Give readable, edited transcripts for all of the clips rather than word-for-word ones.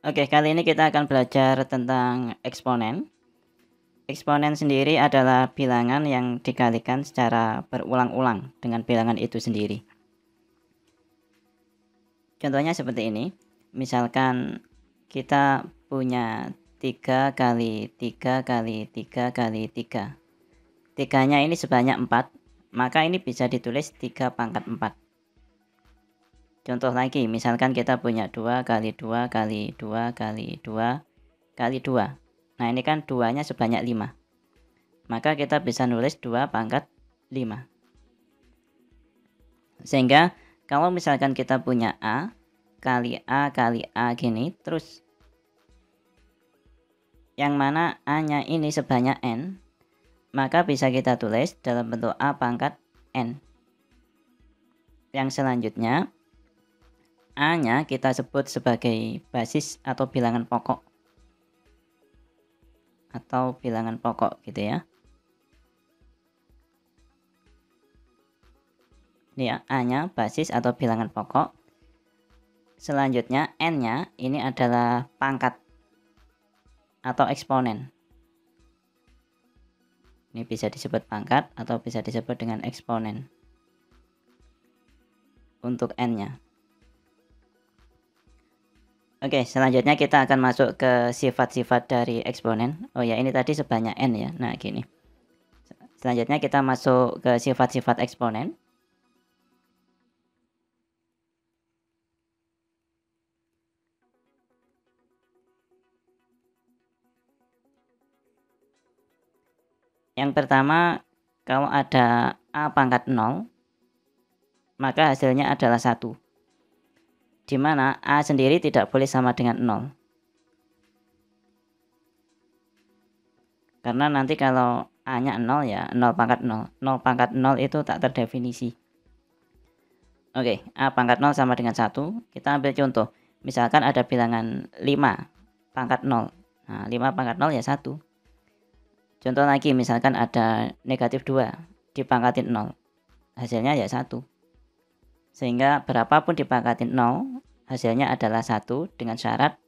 Oke, kali ini kita akan belajar tentang eksponen. Eksponen sendiri adalah bilangan yang dikalikan secara berulang-ulang dengan bilangan itu sendiri. Contohnya seperti ini. Misalkan kita punya 3 kali 3 kali 3 kali 3. 3-nya ini sebanyak 4, maka ini bisa ditulis 3 pangkat 4. Contoh lagi, misalkan kita punya 2 kali 2 kali 2 kali 2 kali 2. Nah, ini kan 2-nya sebanyak 5. Maka kita bisa nulis 2 pangkat 5. Sehingga kalau misalkan kita punya A kali A kali A gini, terus yang mana A-nya ini sebanyak N, maka bisa kita tulis dalam bentuk A pangkat N. Yang selanjutnya, A-nya kita sebut sebagai basis atau bilangan pokok. Atau bilangan pokok gitu ya. Ini ya, A-nya basis atau bilangan pokok. Selanjutnya N-nya ini adalah pangkat atau eksponen. Ini bisa disebut pangkat atau bisa disebut dengan eksponen untuk N-nya. Oke, selanjutnya kita akan masuk ke sifat-sifat dari eksponen. Oh ya, ini tadi sebanyak N ya. Nah, gini. Selanjutnya kita masuk ke sifat-sifat eksponen. Yang pertama, kalau ada A pangkat 0, maka hasilnya adalah 1. Di mana A sendiri tidak boleh sama dengan 0. Karena nanti kalau A-nya 0 ya 0 pangkat 0. 0 pangkat 0 itu tak terdefinisi. Oke, A pangkat 0 sama dengan 1. Kita ambil contoh. Misalkan ada bilangan 5 pangkat 0. Nah, 5 pangkat 0 ya 1. Contoh lagi, misalkan ada negatif 2 dipangkatin 0. Hasilnya ya 1. Sehingga berapapun dipangkatin 0, hasilnya adalah 1 dengan syarat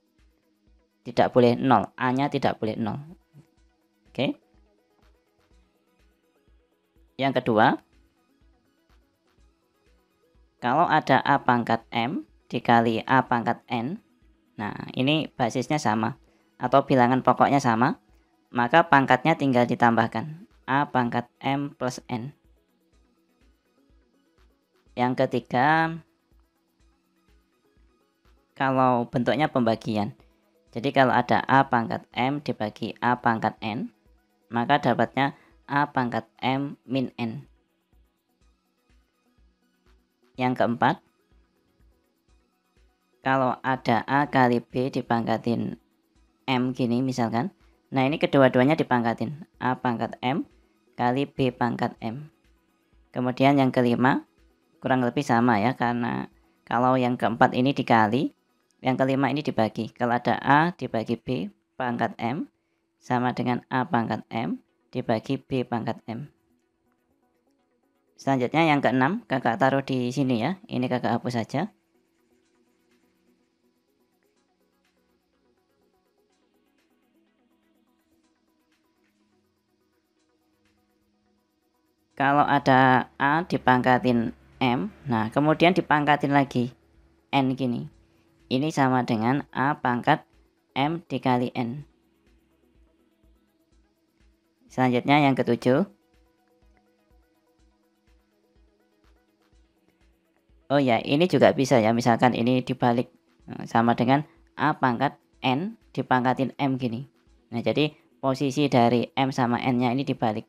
tidak boleh 0. A-nya tidak boleh 0. Oke. Yang kedua, kalau ada A pangkat M dikali A pangkat N, nah ini basisnya sama atau bilangan pokoknya sama, maka pangkatnya tinggal ditambahkan A pangkat M plus N. Yang ketiga, kalau bentuknya pembagian. Jadi kalau ada A pangkat M dibagi A pangkat N, maka dapatnya A pangkat M min N. Yang keempat, kalau ada A kali B dipangkatin M gini misalkan. Nah, ini kedua-duanya dipangkatin. A pangkat M kali B pangkat M. Kemudian yang kelima, kurang lebih sama ya. Karena kalau yang keempat ini dikali, yang kelima ini dibagi. Kalau ada A dibagi B pangkat M, sama dengan A pangkat M dibagi B pangkat M. Selanjutnya yang keenam, kakak taruh di sini ya. Ini kakak hapus saja. Kalau ada A dipangkatin M, nah kemudian dipangkatin lagi N gini. Ini sama dengan A pangkat M dikali N. Selanjutnya yang ketujuh. Oh ya, ini juga bisa ya, misalkan ini dibalik. Sama dengan A pangkat N dipangkatin M gini. Nah, jadi posisi dari M sama N-nya ini dibalik.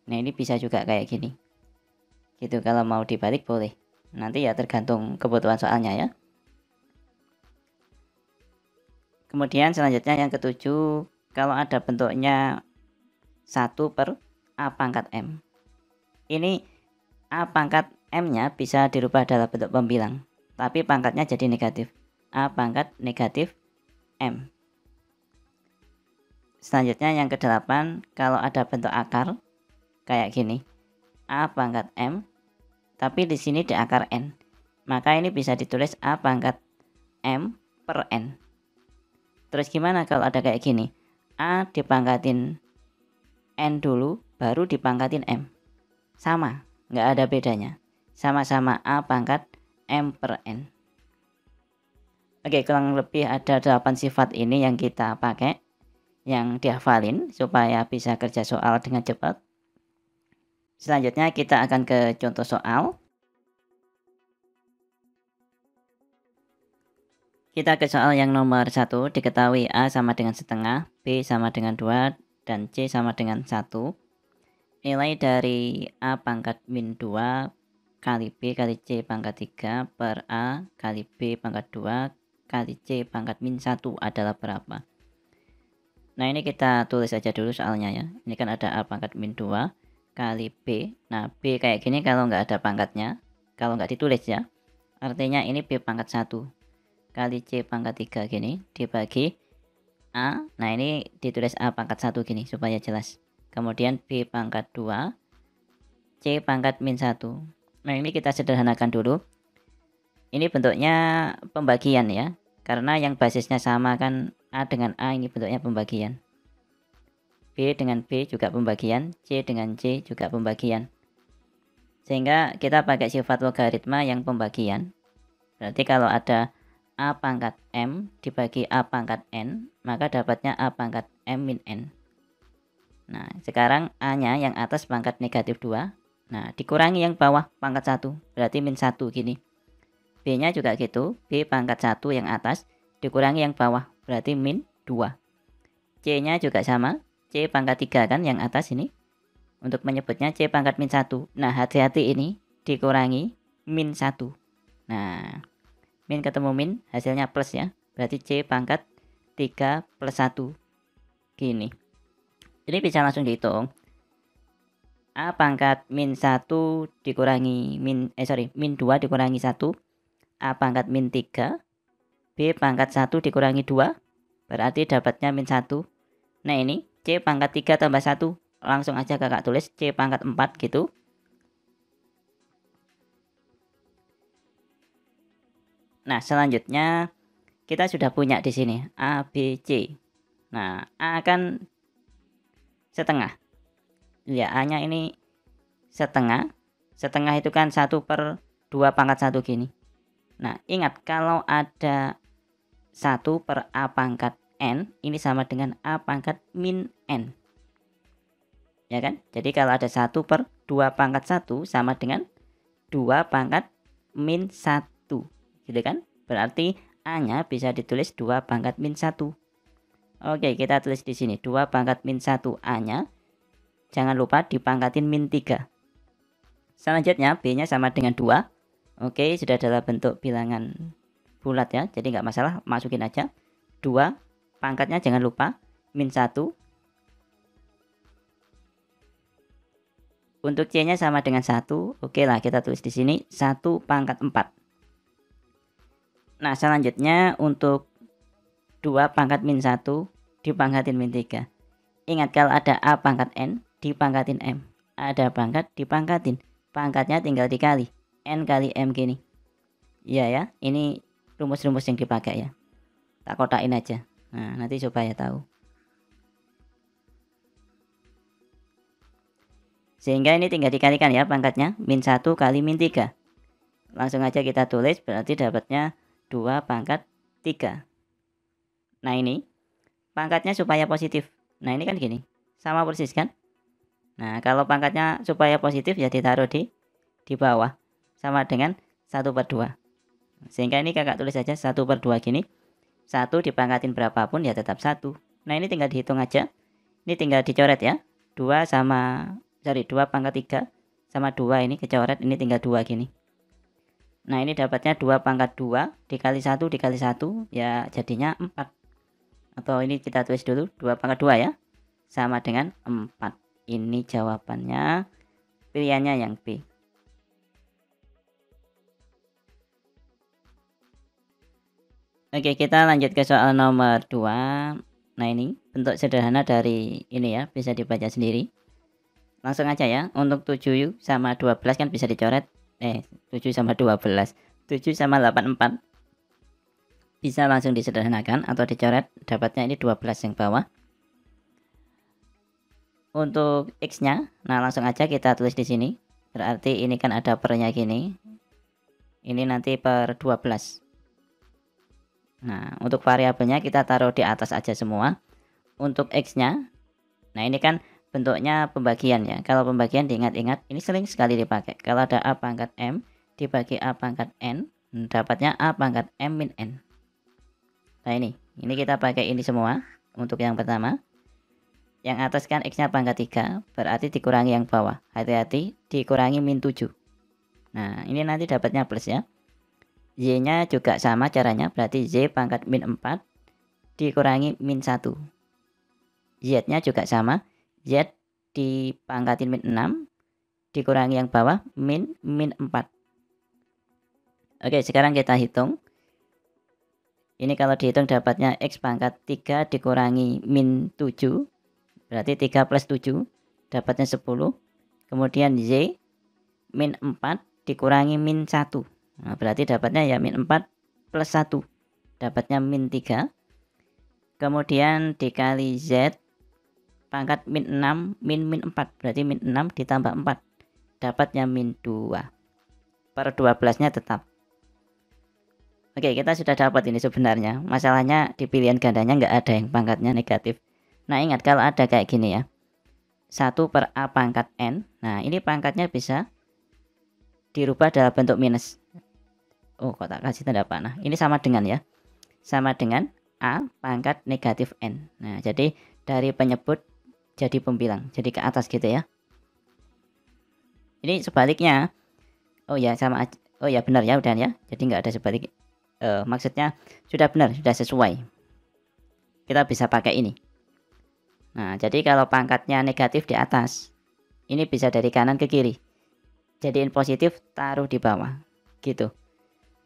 Nah, ini bisa juga kayak gini. Gitu, kalau mau dibalik boleh. Nanti ya tergantung kebutuhan soalnya ya. Kemudian selanjutnya yang ketujuh, kalau ada bentuknya 1 per A pangkat M. Ini A pangkat M-nya bisa dirubah dalam bentuk pembilang, tapi pangkatnya jadi negatif. A pangkat negatif M. Selanjutnya yang ke-8, kalau ada bentuk akar kayak gini. A pangkat M, tapi di sini di akar N. Maka ini bisa ditulis A pangkat M per N. Terus gimana kalau ada kayak gini? A dipangkatin N dulu, baru dipangkatin M. Sama, nggak ada bedanya. Sama-sama A pangkat M per N. Oke, kurang lebih ada 8 sifat ini yang kita pakai, yang dihafalin supaya bisa kerja soal dengan cepat. Selanjutnya kita akan ke contoh soal. Kita ke soal yang nomor 1, diketahui A sama dengan setengah, B sama dengan 2, dan C sama dengan 1. Nilai dari A pangkat min 2 kali B kali C pangkat 3 per A kali B pangkat 2 kali C pangkat min 1 adalah berapa? Nah, ini kita tulis aja dulu soalnya ya. Ini kan ada A pangkat min 2 kali B. Nah, B kayak gini kalau nggak ada pangkatnya, kalau nggak ditulis ya, artinya ini B pangkat 1 kali C pangkat 3 gini dibagi A. Nah, ini ditulis A pangkat 1 gini supaya jelas. Kemudian B pangkat 2 C pangkat min 1. Nah, ini kita sederhanakan dulu. Ini bentuknya pembagian ya, karena yang basisnya sama kan A dengan A, ini bentuknya pembagian. B dengan B juga pembagian, C dengan C juga pembagian. Sehingga kita pakai sifat logaritma yang pembagian. Berarti kalau ada A pangkat M dibagi A pangkat N, maka dapatnya A pangkat M min N. Nah, sekarang A-nya yang atas pangkat negatif 2. Nah, dikurangi yang bawah pangkat 1, berarti min 1 gini. B-nya juga gitu, B pangkat 1 yang atas dikurangi yang bawah, berarti min 2. C-nya juga sama, C pangkat 3 kan yang atas ini. Untuk menyebutnya C pangkat min 1. Nah, hati-hati ini dikurangi min 1. Nah, min ketemu min, hasilnya plus ya. Berarti C pangkat 3 plus 1. Gini. Ini bisa langsung dihitung. A pangkat min 1 dikurangi min 2 dikurangi 1. A pangkat min 3. B pangkat 1 dikurangi 2. Berarti dapatnya min 1. Nah, ini C pangkat 3 tambah 1. Langsung aja kakak tulis C pangkat 4 gitu. Nah, selanjutnya kita sudah punya di sini A, B, C. Nah, A kan setengah. Ya, A-nya ini setengah. Setengah itu kan 1 per 2 pangkat 1 gini. Nah, ingat kalau ada 1 per A pangkat N, ini sama dengan A pangkat min N. Ya kan? Jadi kalau ada 1 per 2 pangkat 1 sama dengan 2 pangkat min 1. Gitu kan? Berarti A-nya bisa ditulis 2 pangkat min 1. Oke, kita tulis di sini 2 pangkat min 1 A-nya. Jangan lupa dipangkatin min 3. Selanjutnya B-nya sama dengan 2. Oke, sudah dalam bentuk bilangan bulat ya. Jadi nggak masalah, masukin aja. 2 pangkatnya jangan lupa min 1. Untuk C-nya sama dengan 1. Oke lah, kita tulis di sini 1 pangkat 4. Nah, selanjutnya untuk 2 pangkat min 1 dipangkatin min 3. Ingat kalau ada A pangkat N dipangkatin M. Ada pangkat dipangkatin. Pangkatnya tinggal dikali. N kali M gini. Iya ya, ini rumus-rumus yang dipakai ya. Tak kotakin aja. Nah, nanti supaya tahu. Sehingga ini tinggal dikalikan ya pangkatnya. Min 1 kali min 3. Langsung aja kita tulis, berarti dapatnya 2 pangkat 3. Nah, ini pangkatnya supaya positif. Nah, ini kan gini. Sama persis kan? Nah, kalau pangkatnya supaya positif ya ditaruh di bawah. Sama dengan 1 per 2. Sehingga ini kakak tulis aja 1 per 2 gini. 1 dipangkatin berapapun ya tetap 1. Nah, ini tinggal dihitung aja. Ini tinggal dicoret ya. 2 pangkat 3 sama 2 ini kecoret. Ini tinggal 2 gini. Nah, ini dapatnya 2 pangkat 2 dikali 1 dikali 1 ya jadinya 4. Atau ini kita tulis dulu 2 pangkat 2 ya. Sama dengan 4. Ini jawabannya. Pilihannya yang B. Oke, kita lanjut ke soal nomor 2. Nah, ini bentuk sederhana dari ini ya, bisa dibaca sendiri. Langsung aja ya. Untuk 7 sama 12 kan bisa dicoret. 7 sama 12. 7 sama 84. bisa langsung disederhanakan atau dicoret, dapatnya ini 12 yang bawah. Untuk X-nya, nah langsung aja kita tulis di sini. Berarti ini kan ada pernya gini. Ini nanti per 12. Nah, untuk variabelnya kita taruh di atas aja semua. Untuk X-nya, nah ini kan bentuknya pembagian ya. Kalau pembagian diingat-ingat, ini sering sekali dipakai. Kalau ada A pangkat M dibagi A pangkat N, dapatnya A pangkat M min N. Nah ini kita pakai ini semua. Untuk yang pertama, yang atas kan X-nya pangkat 3, berarti dikurangi yang bawah. Hati-hati, dikurangi min 7. Nah, ini nanti dapatnya plus ya. Y-nya juga sama caranya, berarti Y pangkat min 4 dikurangi min 1. Z-nya juga sama, Z dipangkatin min 6 dikurangi yang bawah min 4. Oke, sekarang kita hitung. Ini kalau dihitung dapatnya X pangkat 3 dikurangi min 7, berarti 3 plus 7 dapatnya 10. Kemudian Y min 4 dikurangi min 1. Nah, berarti dapatnya ya min 4 plus 1. Dapatnya min 3. Kemudian dikali Z pangkat min 6 min 4. Berarti min 6 ditambah 4. Dapatnya min 2. Per 12-nya tetap. Oke, kita sudah dapat ini sebenarnya. Masalahnya di pilihan gandanya nggak ada yang pangkatnya negatif. Nah, ingat kalau ada kayak gini ya. 1 per A pangkat N. Nah, ini pangkatnya bisa dirubah dalam bentuk minus. Oh, kok tak kasih tanda panah. Ini sama dengan ya. Sama dengan A pangkat negatif N. Nah, jadi dari penyebut jadi pembilang. Jadi ke atas gitu ya. Ini sebaliknya. Oh ya, sama aja. Oh ya, benar ya udah ya. Jadi nggak ada sebalik. Maksudnya sudah benar, sudah sesuai. Kita bisa pakai ini. Nah, jadi kalau pangkatnya negatif di atas, ini bisa dari kanan ke kiri. Jadiin positif, taruh di bawah. Gitu.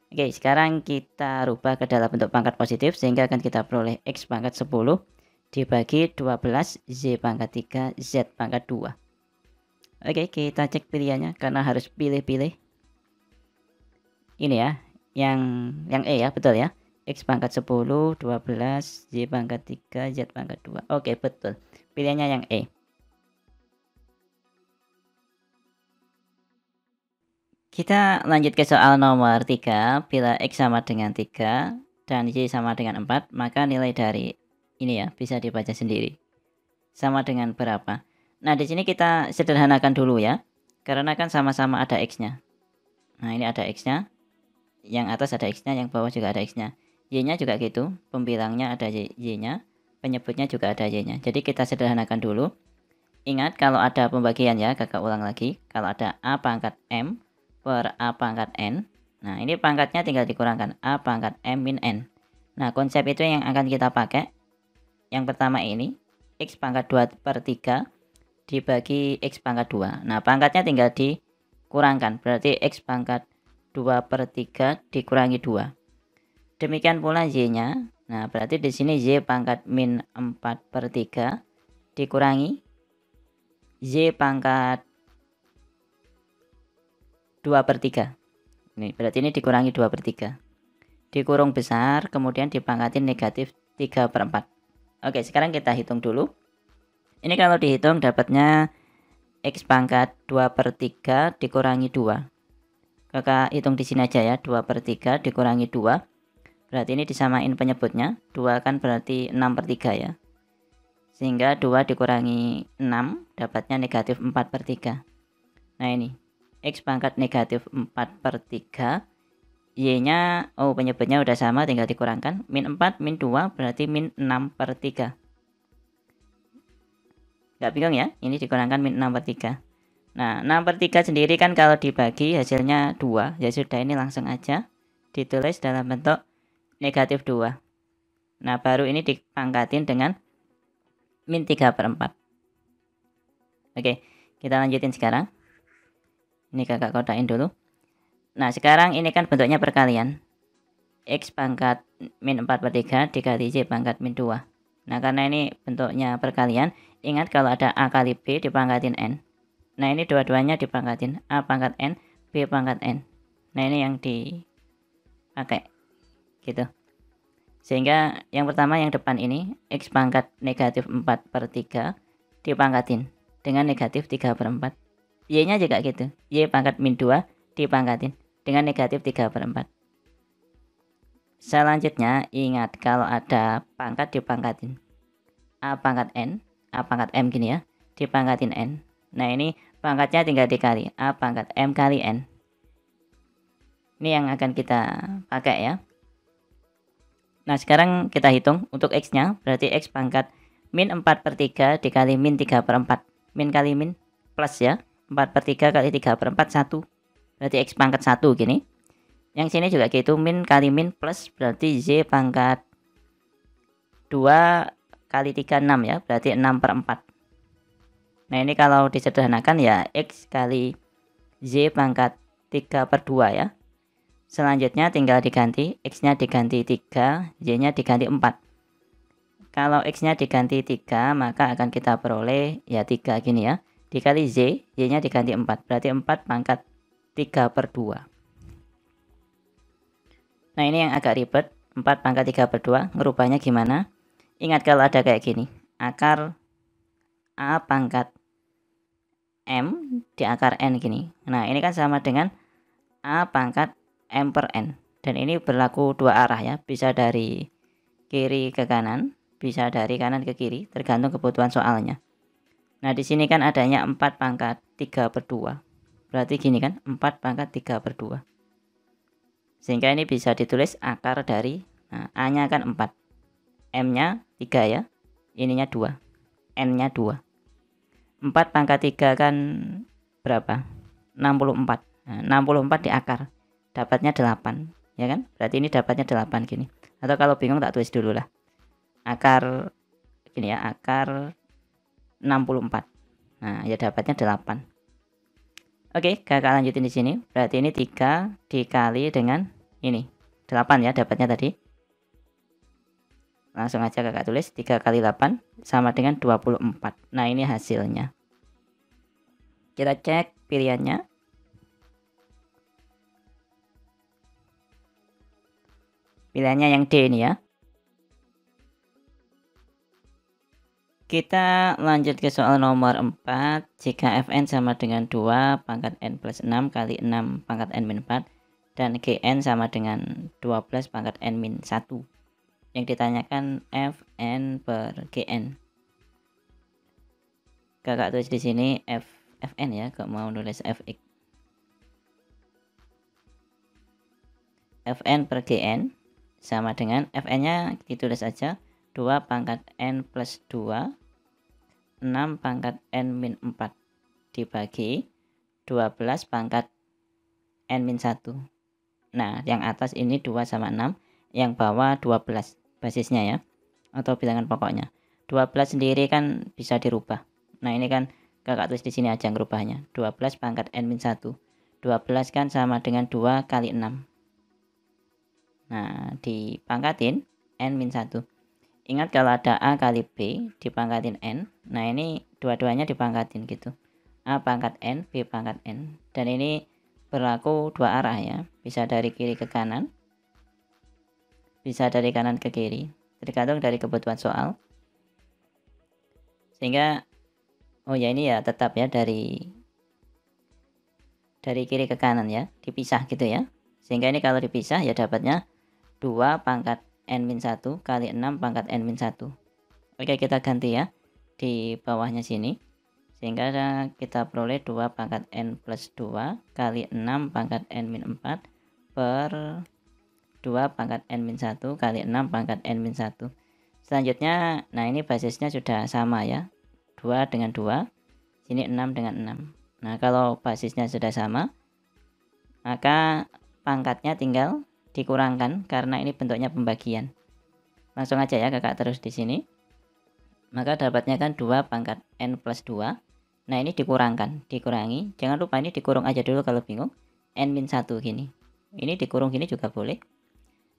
Oke, sekarang kita rubah ke dalam bentuk pangkat positif, sehingga akan kita peroleh X pangkat 10 dibagi 12 Z pangkat 3 Z pangkat 2. Oke, kita cek pilihannya karena harus pilih-pilih. Ini ya, yang E ya, betul ya. X pangkat 10, 12, Y pangkat 3, Z pangkat 2. Oke, betul. Pilihannya yang E. Kita lanjut ke soal nomor 3. Bila X sama dengan 3 dan Y sama dengan 4, maka nilai dari ini ya bisa dibaca sendiri. Sama dengan berapa? Nah, di sini kita sederhanakan dulu ya. Karena kan sama-sama ada X-nya. Nah, ini ada X-nya. Yang atas ada X-nya, yang bawah juga ada X-nya. Y-nya juga gitu, pembilangnya ada Y-nya, penyebutnya juga ada Y-nya. Jadi kita sederhanakan dulu. Ingat kalau ada pembagian ya, kakak ulang lagi. Kalau ada A pangkat M per A pangkat N. Nah, ini pangkatnya tinggal dikurangkan A pangkat M min N. Nah, konsep itu yang akan kita pakai. Yang pertama ini, X pangkat 2 per 3 dibagi X pangkat 2. Nah, pangkatnya tinggal dikurangkan, berarti X pangkat 2 per 3 dikurangi 2. Demikian pula Y-nya. Nah, berarti di sini Y pangkat min 4 per 3 dikurangi Y pangkat 2 per 3. Ini berarti ini dikurangi 2 per 3. Dikurung besar, kemudian dipangkatin negatif 3 per 4. Oke, sekarang kita hitung dulu. Ini kalau dihitung dapatnya X pangkat 2 per 3 dikurangi 2. Kakak hitung di sini aja ya, 2 per 3 dikurangi 2. Berarti ini disamain penyebutnya. 2 kan berarti 6 per 3 ya. Sehingga 2 dikurangi 6 dapatnya negatif 4 per 3. Nah ini, X pangkat negatif 4 per 3. Y-nya, oh penyebutnya udah sama, tinggal dikurangkan. Min 4, min 2 berarti min 6 per 3. Gak bingung ya, ini dikurangkan min 6 per 3. Nah, 6 per 3 sendiri kan kalau dibagi hasilnya 2. Ya sudah, ini langsung aja ditulis dalam bentuk negatif 2. Nah, baru ini dipangkatin dengan min 3 per 4. Oke, kita lanjutin sekarang. Ini kakak kodain dulu. Nah, sekarang ini kan bentuknya perkalian. X pangkat min 4 per 3 dikali Y pangkat min 2. Nah, karena ini bentuknya perkalian, ingat kalau ada A kali B dipangkatin N. Nah, ini dua-duanya dipangkatin A pangkat N, B pangkat N. Nah, ini yang dipakai gitu. Sehingga yang pertama yang depan ini X pangkat negatif 4/3 dipangkatin dengan negatif 3/4. Y-nya juga gitu, Y pangkat min 2 dipangkatin dengan negatif 3/4. Selanjutnya ingat kalau ada pangkat dipangkatin. A pangkat N, A pangkat M gini ya, dipangkatin N. Nah ini pangkatnya tinggal dikali, A pangkat M kali N. Ini yang akan kita pakai ya. Nah sekarang kita hitung untuk X-nya, berarti X pangkat min 4/3 dikali min 3/4. Min kali min plus ya, 4/3 kali 3/4 1. Berarti X pangkat 1 gini. Yang sini juga gitu, min kali min plus berarti Z pangkat 2 kali 3 6 ya, berarti 6/4. Nah ini kalau disederhanakan ya X kali Z pangkat 3/2 ya. Selanjutnya tinggal diganti, X-nya diganti 3, Y-nya diganti 4. Kalau X-nya diganti 3 maka akan kita peroleh ya 3 gini ya, dikali Z, Y-nya diganti 4, berarti 4 pangkat 3/2. Nah ini yang agak ribet, 4 pangkat 3/2, ngerubahnya gimana? Ingat kalau ada kayak gini, akar A pangkat M di akar N gini. Nah ini kan sama dengan A pangkat M per N. Dan ini berlaku dua arah ya, bisa dari kiri ke kanan, bisa dari kanan ke kiri, tergantung kebutuhan soalnya. Nah di sini kan adanya 4 pangkat 3/2. Berarti gini kan, 4 pangkat 3/2. Sehingga ini bisa ditulis akar dari, nah, A-nya kan 4, M-nya 3 ya, ininya 2, N-nya 2. 4 pangkat 3 kan berapa? 64. Nah, 64 di akar, dapatnya 8, ya kan? Berarti ini dapatnya 8 gini. Atau kalau bingung tak tulis dulu lah. Akar gini ya, akar 64. Nah, ya dapatnya 8. Oke, kakak lanjutin di sini. Berarti ini 3 dikali dengan ini 8 ya dapatnya tadi. Langsung aja kakak tulis 3 kali 8 sama dengan 24. Nah ini hasilnya. Kita cek pilihannya. Pilihannya yang D ini ya. Kita lanjut ke soal nomor 4. Jika Fn sama dengan 2 pangkat N plus 6 kali 6 pangkat N min 4 dan Gn sama dengan 12 pangkat N min 1. Yang ditanyakan Fn per Gn. Kakak tulis di sini Fn ya, kok mau nulis Fx. Fn per Gn sama dengan Fn-nya ditulis aja 2 pangkat N plus 2 6 pangkat N min 4 dibagi 12 pangkat N min 1. Nah yang atas ini 2 sama 6, yang bawah 12 basisnya ya, atau bilangan pokoknya. 12 sendiri kan bisa dirubah. Nah ini kan kakak tulis di sini aja ngerubahnya, 12 pangkat N min 1. 12 kan sama dengan 2 kali 6. Nah dipangkatin N min 1. Ingat kalau ada A kali B dipangkatin N. Nah ini dua-duanya dipangkatin gitu, A pangkat N, B pangkat N. Dan ini berlaku dua arah ya, bisa dari kiri ke kanan, bisa dari kanan ke kiri, tergantung dari kebutuhan soal. Sehingga oh ya ini ya tetap ya dari kiri ke kanan ya, dipisah gitu ya. Sehingga ini kalau dipisah ya dapatnya 2 pangkat N min 1 kali 6 pangkat N min 1. Oke kita ganti ya di bawahnya sini. Sehingga kita peroleh 2 pangkat N plus 2 kali 6 pangkat N min 4 per 2 pangkat N min 1 kali 6 pangkat N min 1. Selanjutnya, nah ini basisnya sudah sama ya. 2 dengan 2, sini 6 dengan 6. Nah kalau basisnya sudah sama, maka pangkatnya tinggal dikurangkan karena ini bentuknya pembagian. Langsung aja ya kakak terus di sini. Maka dapatnya kan 2 pangkat N plus 2. Nah ini dikurangkan, dikurangi. Jangan lupa ini dikurung aja dulu kalau bingung. N min 1 gini. Ini dikurung gini juga boleh.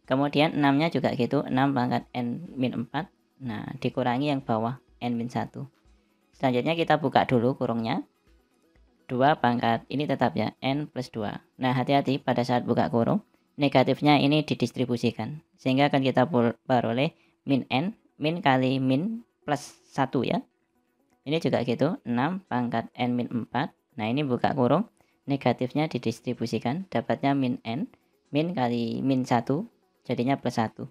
Kemudian 6-nya juga gitu, 6 pangkat N min 4. Nah dikurangi yang bawah N min 1. Selanjutnya kita buka dulu kurungnya. 2 pangkat, ini tetap ya, N plus 2. Nah hati-hati pada saat buka kurung. negatifnya ini didistribusikan, sehingga akan kita peroleh min n, min kali min plus 1 ya. Ini juga gitu, 6 pangkat n min 4. Nah ini buka kurung, negatifnya didistribusikan, dapatnya min n, min kali min 1, jadinya plus 1.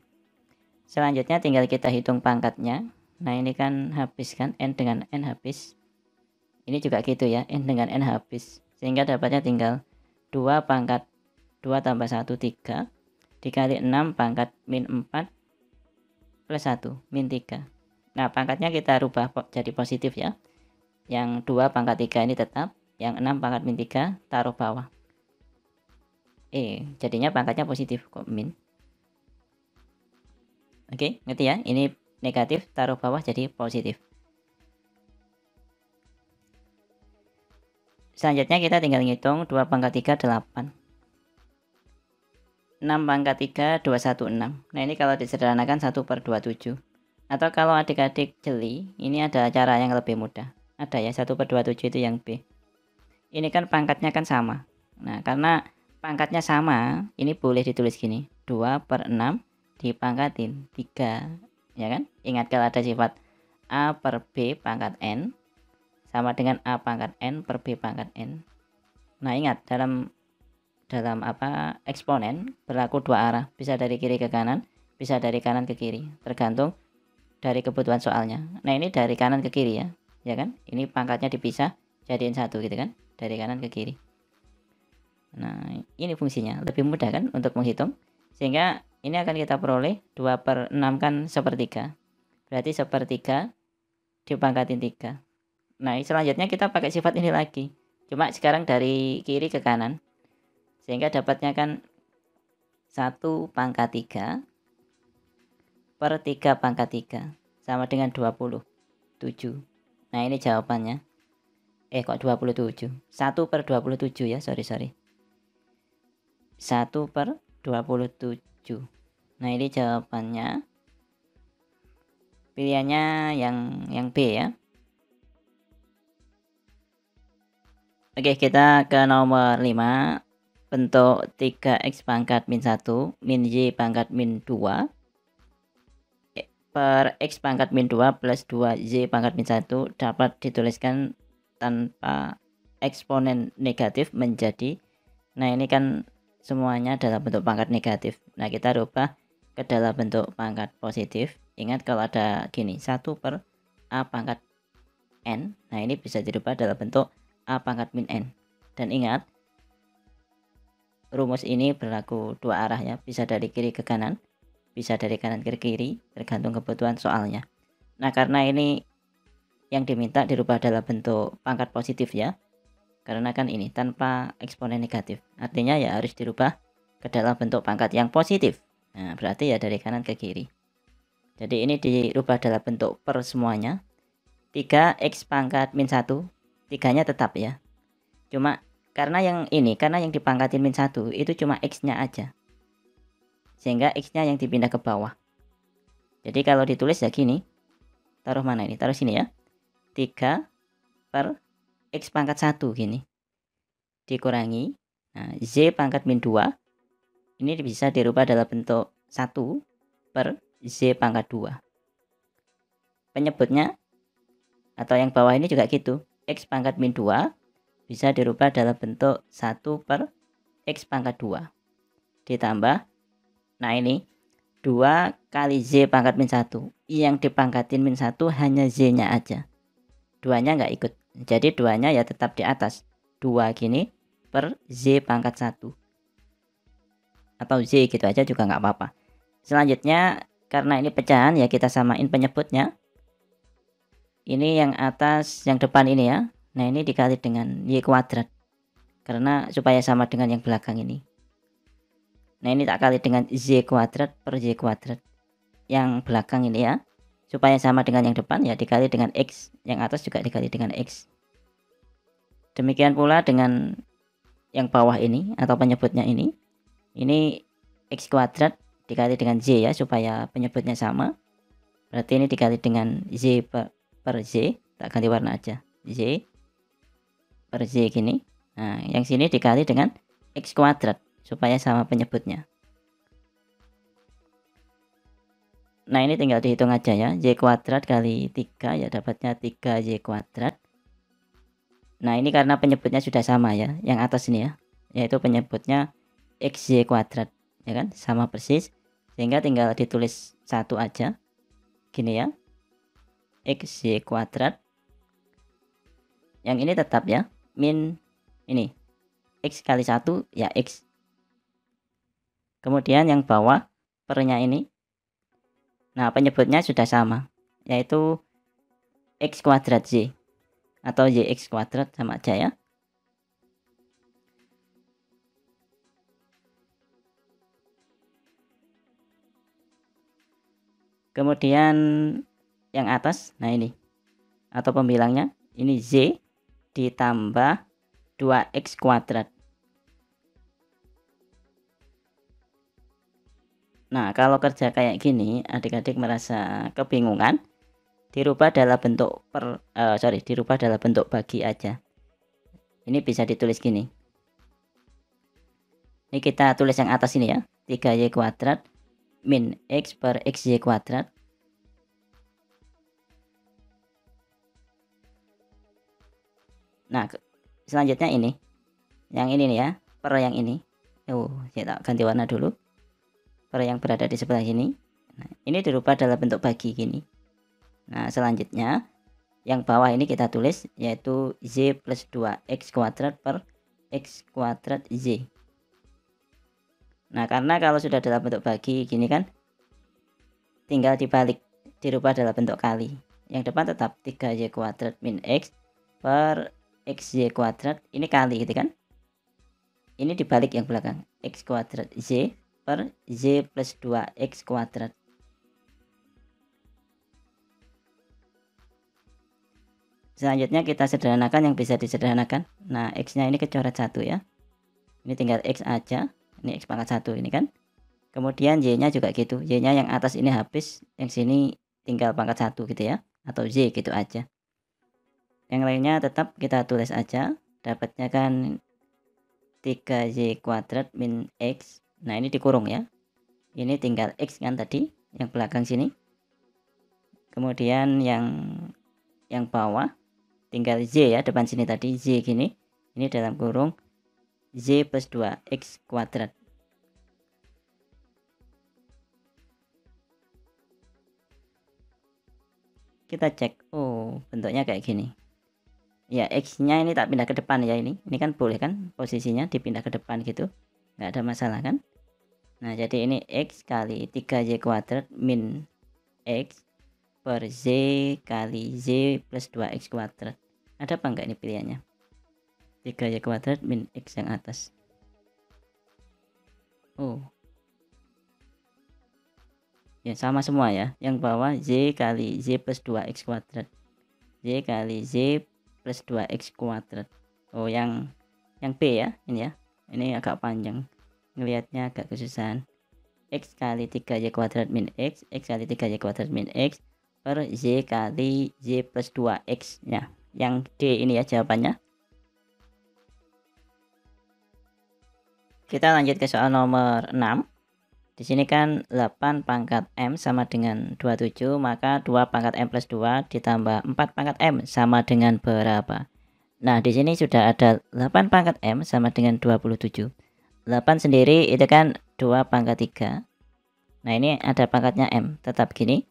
Selanjutnya tinggal kita hitung pangkatnya. Nah ini kan habis kan, n dengan n habis. Ini juga gitu ya, n dengan n habis. Sehingga dapatnya tinggal 2 pangkat 2 tambah 1, 3. Dikali 6 pangkat min 4 plus 1, min 3. Nah pangkatnya kita rubah jadi positif ya. Yang 2 pangkat 3 ini tetap. Yang 6 pangkat min 3 taruh bawah. Jadinya pangkatnya positif kok min. Oke, ngerti ya? Ini negatif taruh bawah jadi positif. Selanjutnya kita tinggal ngitung 2 pangkat 3, 8. 6 pangkat 3, 216. Nah ini kalau disederhanakan 1/27. Atau kalau adik-adik jeli, ini ada cara yang lebih mudah. Ada ya, 1/27 itu yang B. Ini kan pangkatnya kan sama. Nah karena pangkatnya sama, ini boleh ditulis gini. 2/6 dipangkatin 3. Ya kan? Ingat kalau ada sifat A per B pangkat N sama dengan A pangkat N per B pangkat N. Nah ingat, dalam eksponen berlaku dua arah, bisa dari kiri ke kanan, bisa dari kanan ke kiri, tergantung dari kebutuhan soalnya. Nah ini dari kanan ke kiri ya kan? Ini pangkatnya dipisah jadiin 1 gitu kan, dari kanan ke kiri. Nah ini fungsinya lebih mudah kan untuk menghitung, sehingga ini akan kita peroleh 2/6 kan sepertiga, berarti sepertiga dipangkatin 3. Nah selanjutnya kita pakai sifat ini lagi, cuma sekarang dari kiri ke kanan, sehingga dapatnya kan 1 pangkat 3 per 3 pangkat 3 sama dengan 27. Nah ini jawabannya. Kok 27? 1/27 ya, sorry. 1/27. Nah ini jawabannya. Pilihannya yang B ya. Oke, kita ke nomor 5. Bentuk 3x pangkat min 1 min y pangkat min 2 per x pangkat min 2 plus 2y pangkat min 1 dapat dituliskan tanpa eksponen negatif menjadi. Nah ini kan semuanya dalam bentuk pangkat negatif. Nah kita rubah ke dalam bentuk pangkat positif. Ingat kalau ada gini, 1 per A pangkat N. Nah ini bisa dirubah dalam bentuk A pangkat min N. Dan ingat, rumus ini berlaku dua arah ya, bisa dari kiri ke kanan, bisa dari kanan ke kiri, tergantung kebutuhan soalnya. Nah karena ini yang diminta dirubah dalam bentuk pangkat positif ya, karena kan ini tanpa eksponen negatif, artinya ya harus dirubah ke dalam bentuk pangkat yang positif. Nah berarti ya dari kanan ke kiri. Jadi ini dirubah dalam bentuk per semuanya. 3x pangkat min 1, 3-nya tetap ya, cuma karena yang dipangkatin min 1 itu cuma x-nya aja, sehingga x-nya yang dipindah ke bawah. Jadi kalau ditulis ya gini, taruh mana ini? Taruh sini ya. 3 per x pangkat 1 gini. Dikurangi. Nah, z pangkat min 2 ini bisa dirubah dalam bentuk 1 per z pangkat 2. Penyebutnya atau yang bawah ini juga gitu. X pangkat min 2 bisa dirubah dalam bentuk 1 per x pangkat 2. Ditambah, nah ini 2 kali z pangkat min 1. Yang dipangkatin min 1 hanya z-nya aja. 2-nya nggak ikut. Jadi 2-nya ya tetap di atas. 2 gini per z pangkat 1. Atau z gitu aja juga nggak apa-apa. Selanjutnya, karena ini pecahan ya kita samain penyebutnya. Ini yang atas, yang depan ini ya. Nah ini dikali dengan y kuadrat, karena supaya sama dengan yang belakang ini. Nah ini tak kali dengan z kuadrat per y kuadrat. Yang belakang ini ya, supaya sama dengan yang depan ya dikali dengan x. Yang atas juga dikali dengan x. Demikian pula dengan yang bawah ini atau penyebutnya ini. Ini x kuadrat dikali dengan z ya, supaya penyebutnya sama. Berarti ini dikali dengan z per z, tak ganti warna aja, z per z gini. Nah yang sini dikali dengan x kuadrat supaya sama penyebutnya. Nah, ini tinggal dihitung aja ya, Y kuadrat kali 3 ya dapatnya 3Y kuadrat. Nah, ini karena penyebutnya sudah sama ya, yang atas ini ya, yaitu penyebutnya XY kuadrat, ya kan, sama persis, sehingga tinggal ditulis satu aja, gini ya, XY kuadrat. Yang ini tetap ya, min ini, X kali 1 ya X. Kemudian yang bawah, pernya ini, nah penyebutnya sudah sama, yaitu X kuadrat Y, atau YX kuadrat sama aja ya. Kemudian yang atas, nah ini, atau pembilangnya, ini Z ditambah 2X kuadrat. Nah, kalau kerja kayak gini, adik-adik merasa kebingungan, dirubah dalam bentuk dirubah dalam bentuk bagi aja. Ini bisa ditulis gini. Ini kita tulis yang atas ini ya, 3Y kuadrat min X per XY kuadrat. Nah, selanjutnya ini, yang ini nih ya, per yang ini. Saya ganti warna dulu. Per yang berada di sebelah sini. Nah, ini dirubah dalam bentuk bagi gini. Nah, selanjutnya yang bawah ini kita tulis, yaitu Z plus 2X kuadrat per X kuadrat Z. Nah, karena kalau sudah dalam bentuk bagi gini kan, tinggal dibalik, dirubah dalam bentuk kali. Yang depan tetap 3Y kuadrat min X per XY kuadrat, ini kali gitu kan. Ini dibalik yang belakang, X kuadrat Z per Z plus 2X kuadrat. Selanjutnya kita sederhanakan yang bisa disederhanakan. Nah, X-nya ini kecoret 1 ya. Ini tinggal X aja. Ini X pangkat 1 ini kan. Kemudian Y-nya juga gitu. Y-nya yang atas ini habis, yang sini tinggal pangkat 1 gitu ya. Atau Z gitu aja. Yang lainnya tetap kita tulis aja. Dapatnya kan 3Y kuadrat min X. Nah, ini dikurung ya. Ini tinggal X kan tadi, yang belakang sini. Kemudian yang bawah tinggal Z ya, depan sini tadi Z gini. Ini dalam kurung Z plus 2X kuadrat. Kita cek, oh bentuknya kayak gini ya. X-nya ini tak pindah ke depan ya, ini kan boleh kan posisinya dipindah ke depan gitu, nggak ada masalah kan. Nah, jadi ini X kali 3Y kuadrat min X per Z kali Z plus 2X kuadrat. Ada apa enggak ini pilihannya? 3Y kuadrat min X yang atas. Oh ya, sama semua ya. Yang bawah Z kali Z plus 2X kuadrat, Z kali Z plus 2X kuadrat. Oh, yang B ya, ini ya. Ini agak panjang, ngelihatnya agak kesusahan. X kali 3Y kuadrat min X, X kali 3Y kuadrat min X per Z kali Z plus 2X ya. Yang D ini ya jawabannya. Kita lanjut ke soal nomor 6. Di sini kan 8 pangkat M sama dengan 27, maka 2 pangkat M plus 2 ditambah 4 pangkat M sama dengan berapa? Nah, di sini sudah ada 8 pangkat M sama dengan 27. 8 sendiri itu kan 2 pangkat 3. Nah, ini ada pangkatnya M, tetap gini,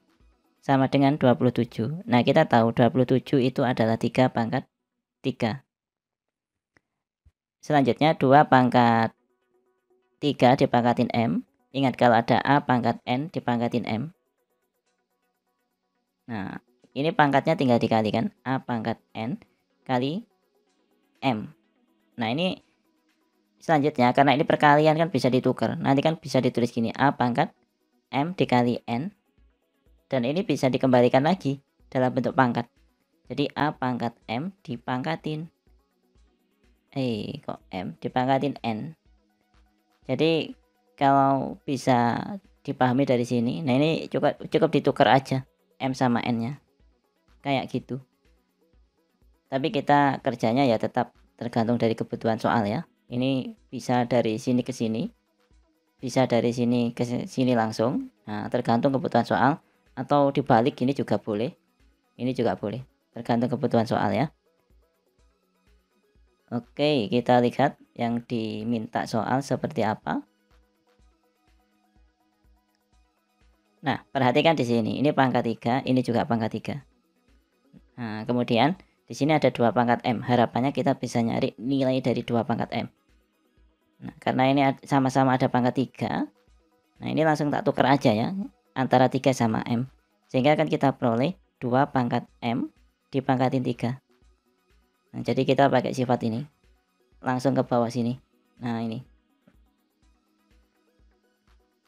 sama dengan 27. Nah, kita tahu 27 itu adalah 3 pangkat 3. Selanjutnya 2 pangkat 3 dipangkatin M. Ingat kalau ada A pangkat N dipangkatin M. Nah, ini pangkatnya tinggal dikalikan, A pangkat N kali M. Nah, ini selanjutnya karena ini perkalian kan bisa ditukar. Nanti kan bisa ditulis gini, A pangkat M dikali N. Dan ini bisa dikembalikan lagi dalam bentuk pangkat. Jadi A pangkat M dipangkatin kok M dipangkatin N. Jadi kalau bisa dipahami dari sini, nah ini cukup ditukar aja M sama N-nya. Kayak gitu. Tapi kita kerjanya ya tetap tergantung dari kebutuhan soal ya. Ini bisa dari sini ke sini, bisa dari sini ke sini langsung. Nah, tergantung kebutuhan soal. atau dibalik ini juga boleh. Ini juga boleh, tergantung kebutuhan soal ya. Oke, kita lihat yang diminta soal seperti apa. Nah, perhatikan di sini, ini pangkat 3, ini juga pangkat 3. Nah, kemudian di sini ada 2 pangkat M. Harapannya kita bisa nyari nilai dari 2 pangkat M. Nah, karena ini sama-sama ada pangkat 3, nah ini langsung tak tuker aja ya, antara 3 sama M. Sehingga akan kita peroleh 2 pangkat M dipangkatin 3. Nah, jadi kita pakai sifat ini. Langsung ke bawah sini. Nah, ini.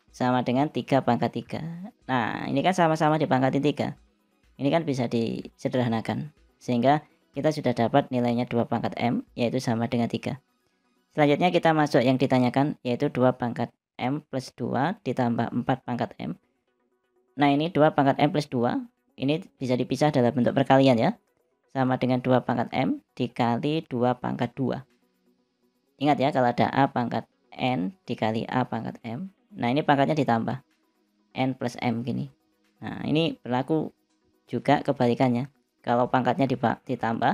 Sama dengan 3 pangkat 3. Nah, ini kan sama-sama dipangkatin 3. Ini kan bisa disederhanakan. Sehingga kita sudah dapat nilainya 2 pangkat M, yaitu sama dengan 3. Selanjutnya kita masuk yang ditanyakan, yaitu 2 pangkat M plus 2 ditambah 4 pangkat M. Nah, ini 2 pangkat M plus 2. Ini bisa dipisah dalam bentuk perkalian ya. Sama dengan 2 pangkat M dikali 2 pangkat 2. Ingat ya, kalau ada A pangkat N dikali A pangkat M. Nah, ini pangkatnya ditambah. N plus M gini. Nah, ini berlaku juga kebalikannya. Kalau pangkatnya ditambah,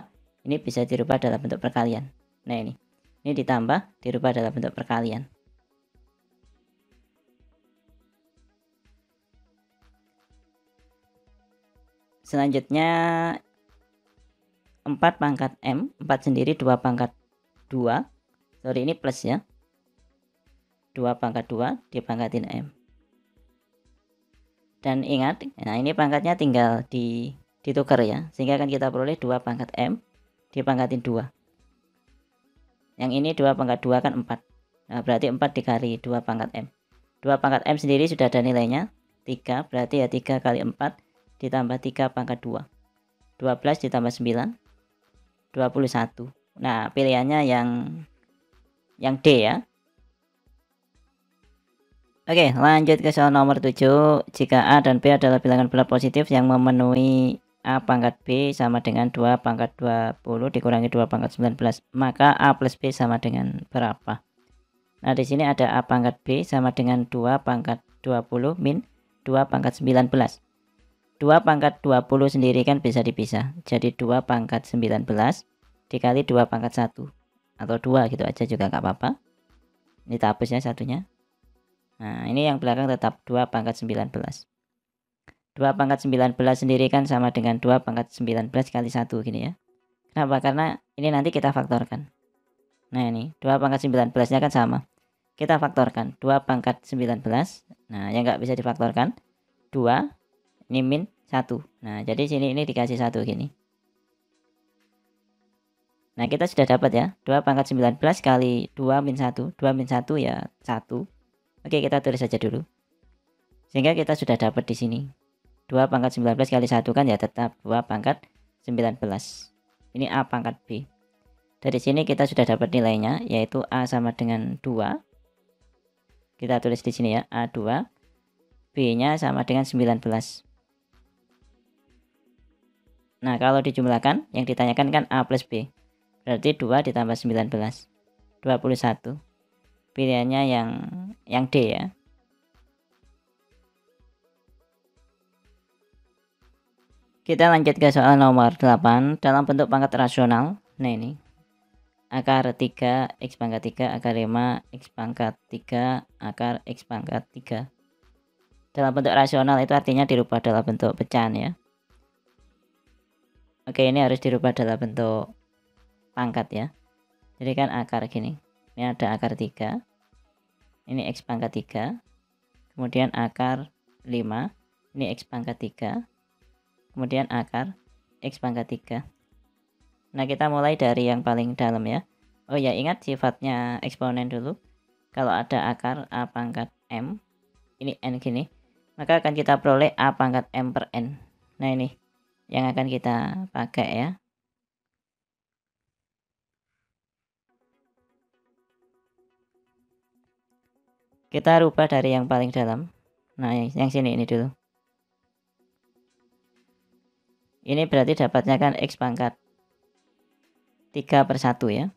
ini bisa dirubah dalam bentuk perkalian. Nah, ini ditambah, dirubah dalam bentuk perkalian. Selanjutnya 4 pangkat M, 4 sendiri 2 pangkat 2. Sorry, ini plus ya. 2 pangkat 2 dipangkatin M. Dan ingat, nah ini pangkatnya tinggal ditukar ya. Sehingga akan kita peroleh 2 pangkat M dipangkatin 2. Yang ini 2 pangkat 2 kan 4. Nah, berarti 4 dikali 2 pangkat M. 2 pangkat M sendiri sudah ada nilainya 3, berarti ya 3 kali 4 ditambah 3 pangkat 2. 12 ditambah 9, 21. Nah, pilihannya yang D ya. Oke, lanjut ke soal nomor 7. Jika A dan B adalah bilangan bulat positif yang memenuhi A pangkat B sama dengan 2 pangkat 20 dikurangi 2 pangkat 19, maka A plus B sama dengan berapa? Nah, di sini ada A pangkat B sama dengan 2 pangkat 20 min 2 pangkat 19. 2 pangkat 20 sendiri kan bisa dipisah. Jadi 2 pangkat 19 dikali 2 pangkat 1. Atau 2 gitu aja juga nggak apa-apa. Ini tak hapus ya satunya. Nah, ini yang belakang tetap 2 pangkat 19. 2 pangkat 19 sendiri kan sama dengan 2 pangkat 19 kali 1 gini ya. Kenapa? Karena ini nanti kita faktorkan. Nah, ini 2 pangkat 19-nya kan sama. Kita faktorkan 2 pangkat 19. Nah, yang nggak bisa difaktorkan 2, ini min 1. Nah, jadi sini ini dikasih 1 gini. Nah, kita sudah dapat ya, 2 pangkat 19 kali 2 min 1. 2 min 1 ya 1. Oke, kita tulis saja dulu. Sehingga kita sudah dapat di sini. 2 pangkat 19 kali 1 kan ya tetap 2 pangkat 19. Ini A pangkat B. Dari sini kita sudah dapat nilainya, yaitu A sama dengan 2. Kita tulis di sini ya, A2. B-nya sama dengan 19. Nah, kalau dijumlahkan, yang ditanyakan kan A plus B. Berarti 2 ditambah 19. 21. Pilihannya yang D ya. Kita lanjut ke soal nomor 8 dalam bentuk pangkat rasional. Nah, ini akar 3 X pangkat 3 akar 5 X pangkat 3 akar X pangkat 3. Dalam bentuk rasional itu artinya dirubah dalam bentuk pecahan ya. Oke, ini harus dirubah dalam bentuk pangkat ya. Jadi kan akar gini. Ini ada akar 3. Ini X pangkat 3. Kemudian akar 5. Ini X pangkat 3. Kemudian akar X pangkat 3. Nah, kita mulai dari yang paling dalam ya. Oh ya, ingat sifatnya eksponen dulu. Kalau ada akar A pangkat M, ini N gini, maka akan kita peroleh A pangkat M per N. Nah, ini yang akan kita pakai ya. Kita rubah dari yang paling dalam. Nah, yang sini ini dulu. Ini berarti dapatnya kan X pangkat 3 per 1 ya.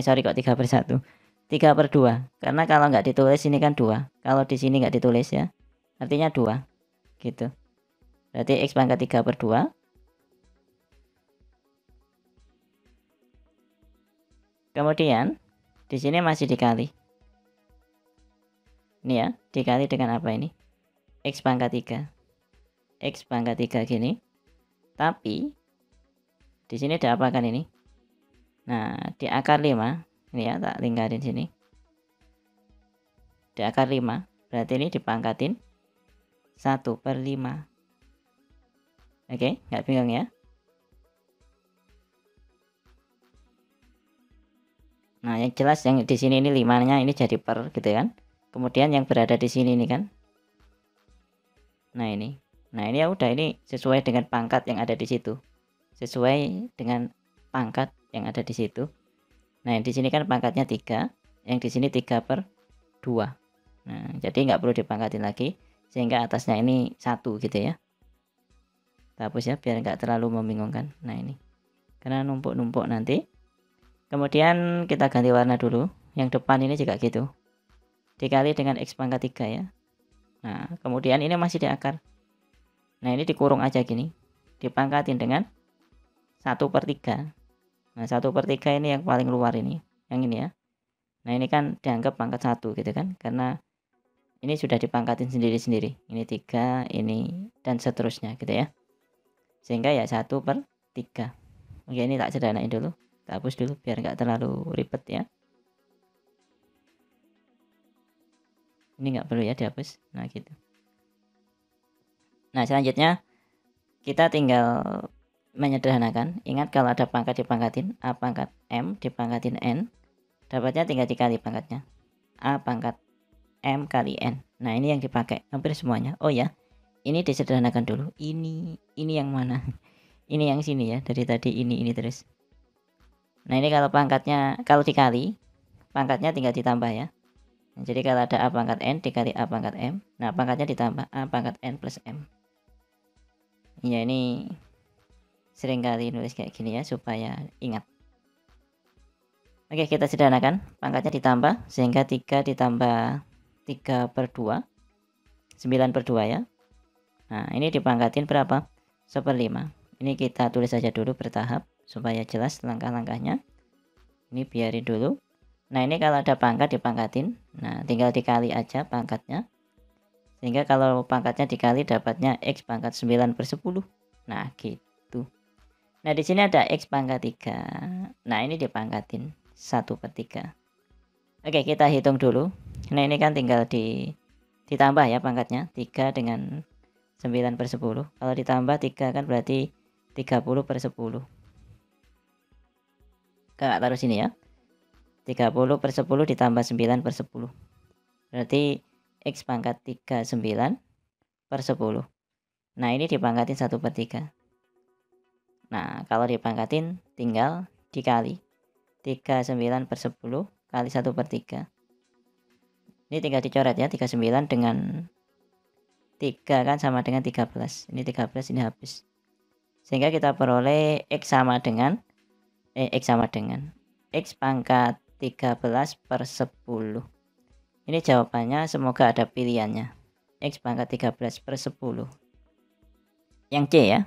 Sorry kok 3 per 1. 3 per 2. Karena kalau nggak ditulis ini kan 2. Kalau di sini nggak ditulis ya, artinya 2. Gitu. Berarti X pangkat 3/2. Kemudian di sini masih dikali. Ini ya, dikali dengan apa ini? X pangkat 3. X pangkat 3 gini. Tapi di sini ada apa kan ini? Nah, di akar 5, ini ya, tak lingkarin sini. Di akar 5, berarti ini dipangkatin 1/5. Oke, nggak bingung ya? Nah, yang jelas yang di sini ini 5-nya ini jadi per gitu kan. Kemudian yang berada di sini ini kan. Nah, ini. Nah, ini ya udah, ini sesuai dengan pangkat yang ada di situ. Sesuai dengan pangkat yang ada di situ. Nah, yang di sini kan pangkatnya 3, yang di sini 3/2. Nah, jadi nggak perlu dipangkatin lagi, sehingga atasnya ini 1 gitu ya. Kita hapus ya, biar nggak terlalu membingungkan. Nah, ini. Karena numpuk-numpuk nanti. Kemudian kita ganti warna dulu. Yang depan ini juga gitu. Dikali dengan X pangkat 3 ya. Nah, kemudian ini masih di akar. Nah, ini dikurung aja gini. Dipangkatin dengan 1/3. Nah, 1/3 ini yang paling luar ini. Yang ini ya. Nah, ini kan dianggap pangkat 1 gitu kan. Karena ini sudah dipangkatin sendiri-sendiri. Ini 3, ini, dan seterusnya gitu ya. Sehingga ya 1/3. Oke, ini tak sederhanain dulu. Kita hapus dulu biar nggak terlalu ribet ya. Ini nggak perlu ya dihapus. Nah, gitu. Nah, selanjutnya kita tinggal menyederhanakan. Ingat, kalau ada pangkat dipangkatin, A pangkat M dipangkatin N, dapatnya tinggal dikali pangkatnya. A pangkat M kali N. Nah, ini yang dipakai hampir semuanya. Oh ya, ini disederhanakan dulu. Ini yang mana? Ini yang sini ya, dari tadi ini terus. Nah, ini kalau pangkatnya, kalau dikali, pangkatnya tinggal ditambah ya. Nah, jadi kalau ada A pangkat N dikali A pangkat M, nah pangkatnya ditambah A pangkat N plus M. Ya, ini sering kali nulis kayak gini ya, supaya ingat. Oke, kita sederhanakan. Pangkatnya ditambah, sehingga 3 ditambah 3/2, 9/2 ya. Nah, ini dipangkatin berapa? 1/5. Ini kita tulis saja dulu bertahap, supaya jelas langkah-langkahnya. Ini biarin dulu. Nah, ini kalau ada pangkat dipangkatin. Nah, tinggal dikali aja pangkatnya. Sehingga kalau pangkatnya dikali dapatnya X pangkat 9/10. Nah, gitu. Nah, di sini ada X pangkat 3. Nah, ini dipangkatin 1/3. Oke, kita hitung dulu. Nah, ini kan tinggal ditambah ya pangkatnya. 3 dengan 9/10. Kalau ditambah 3 kan berarti 30/10. Kakak taruh sini ya. 30/10 ditambah 9/10. Berarti X pangkat 3 9/10. Nah, ini dipangkatin 1/3. Nah, kalau dipangkatin tinggal dikali 3 9/10 kali 1/3. Ini tinggal dicoret ya, 39 dengan 3 kan sama dengan 13. Ini 13, ini habis. Sehingga kita peroleh X sama dengan X pangkat 13/10. Ini jawabannya, semoga ada pilihannya. X pangkat 13/10. Yang C ya.